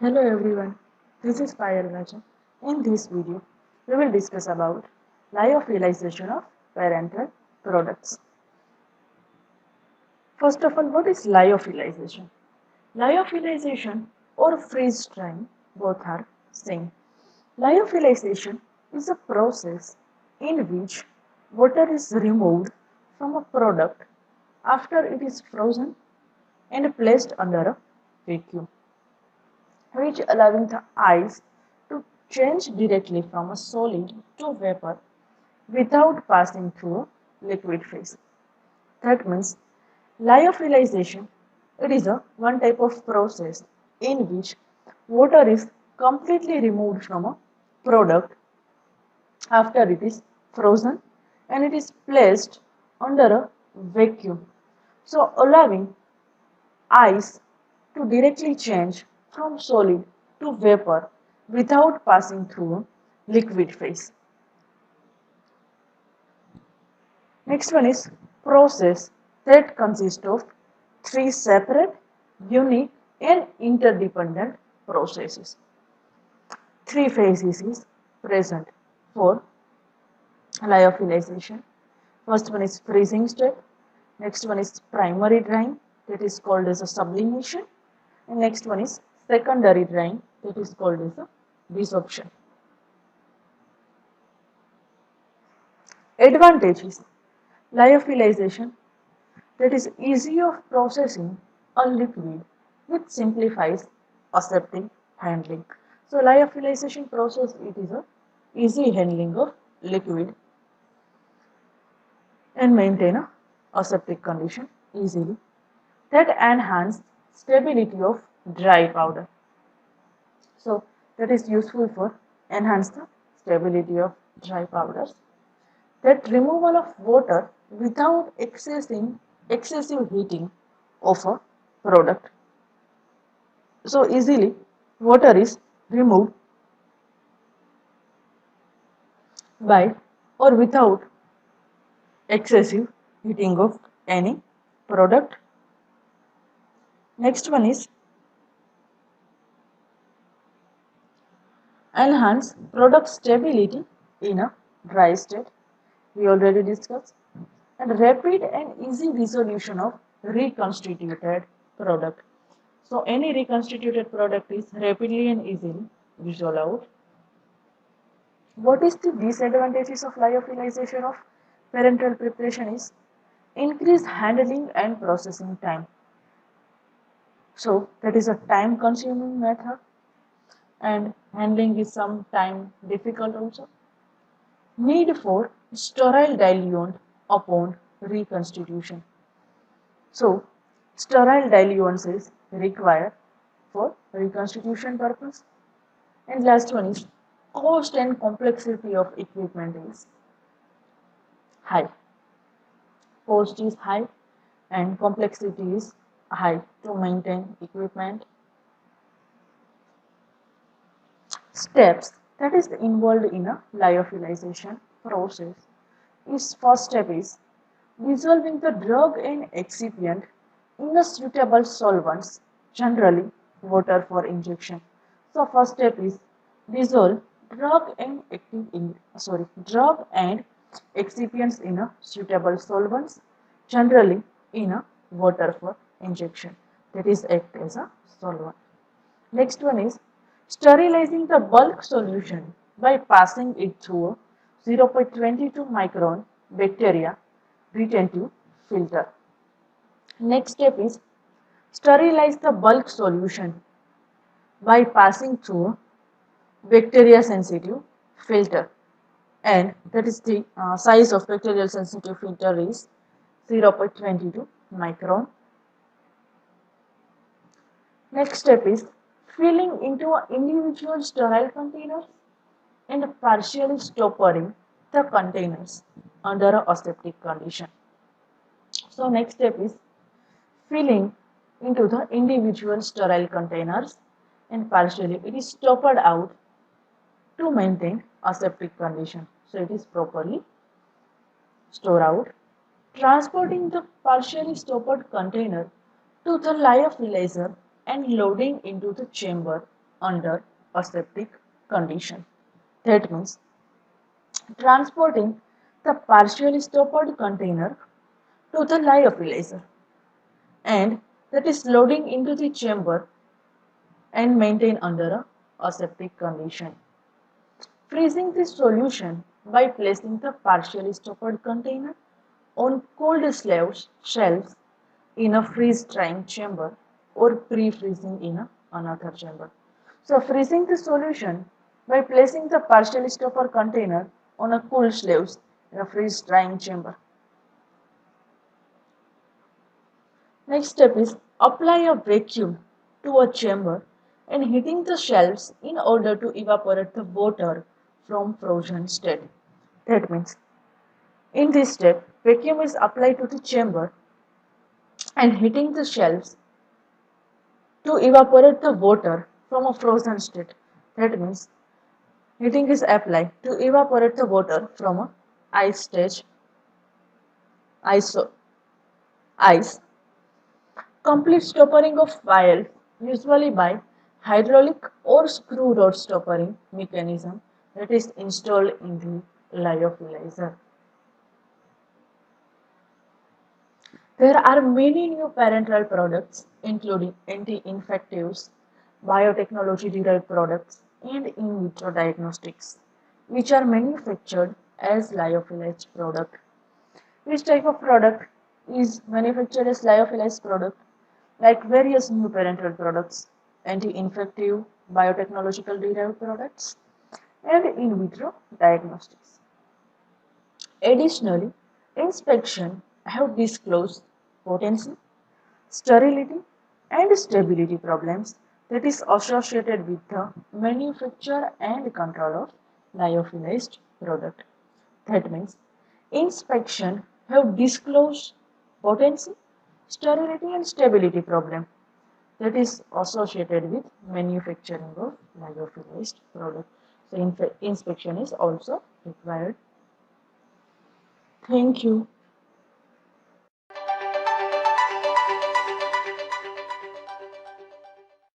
Hello everyone, this is Parenteral. In this video, we will discuss about lyophilization of parental products. First of all, what is lyophilization? Lyophilization or freeze drying both are same. Lyophilization is a process in which water is removed from a product after it is frozen and placed under a vacuum, which allowing the ice to change directly from a solid to vapor without passing through a liquid phase. That means lyophilization, it is a one type of process in which water is completely removed from a product after it is frozen and it is placed under a vacuum. So allowing ice to directly change from solid to vapor without passing through a liquid phase. Next one is process that consists of three separate, unique and interdependent processes. Three phases is present for lyophilization. First one is freezing step. Next one is primary drying, that is called as a sublimation. And next one is secondary drying, that is called as a desorption. Advantages: lyophilization, that is easy of processing a liquid which simplifies aseptic handling. So lyophilization process, it is a easy handling of liquid and maintain a aseptic condition easily. That enhance stability of dry powder. So that is useful for enhance the stability of dry powders. That removal of water without excessive heating of a product. So easily water is removed by or without excessive heating of any product. Next one is enhance product stability in a dry state. We already discussed. And rapid and easy resolution of reconstituted product. So any reconstituted product is rapidly and easily resolved out. What is the disadvantages of lyophilization of parenteral preparation is increased handling and processing time. So that is a time consuming method and handling is some difficult also. Need for sterile diluent upon reconstitution. So sterile diluents is required for reconstitution purpose. And last one is cost and complexity of equipment is high. Cost is high and complexity is high to maintain equipment. Steps that is involved in a lyophilization process is first step is dissolving the drug and excipient in a suitable solvents, generally water for injection. So first step is dissolve drug and excipients in a suitable solvents, generally in a water for injection, that is act as a solvent. Next one is sterilizing the bulk solution by passing it through a 0.22 micron bacteria retentive filter. Next step is sterilize the bulk solution by passing through a bacteria sensitive filter, and that is the size of bacterial sensitive filter is 0.22 micron. Next step is filling into individual sterile containers and partially stoppering the containers under a aseptic condition. So next step is filling into the individual sterile containers and partially it is stopped out to maintain aseptic condition. So it is properly stored out. Transporting the partially stopped container to the lyophilizer and loading into the chamber under aseptic condition. That means transporting the partially stoppered container to the lyophilizer and that is loading into the chamber and maintained under a aseptic condition. Freezing the solution by placing the partially stoppered container on cold shelves in a freeze-drying chamber or pre-freezing in another chamber. So freezing the solution by placing the partially stoppered container on a cool shelves in a freeze-drying chamber. Next step is apply a vacuum to a chamber and heating the shelves in order to evaporate the water from frozen state. That means in this step, vacuum is applied to the chamber and heating the shelves to evaporate the water from a frozen state. That means heating is applied to evaporate the water from a ice stage, ice, ice. Complete stoppering of vial, usually by hydraulic or screw rod stoppering mechanism that is installed in the lyophilizer. There are many new parenteral products, including anti-infectives, biotechnology-derived products, and in vitro diagnostics, which are manufactured as lyophilized product. Which type of product is manufactured as lyophilized product? Like various new parenteral products, anti-infective, biotechnological derived products, and in vitro diagnostics. Additionally, inspection have disclosed potency, sterility, and stability problems that is associated with the manufacture and control of lyophilized product. That means inspection have disclosed potency, sterility, and stability problem that is associated with manufacturing of lyophilized product. So inspection is also required. Thank you.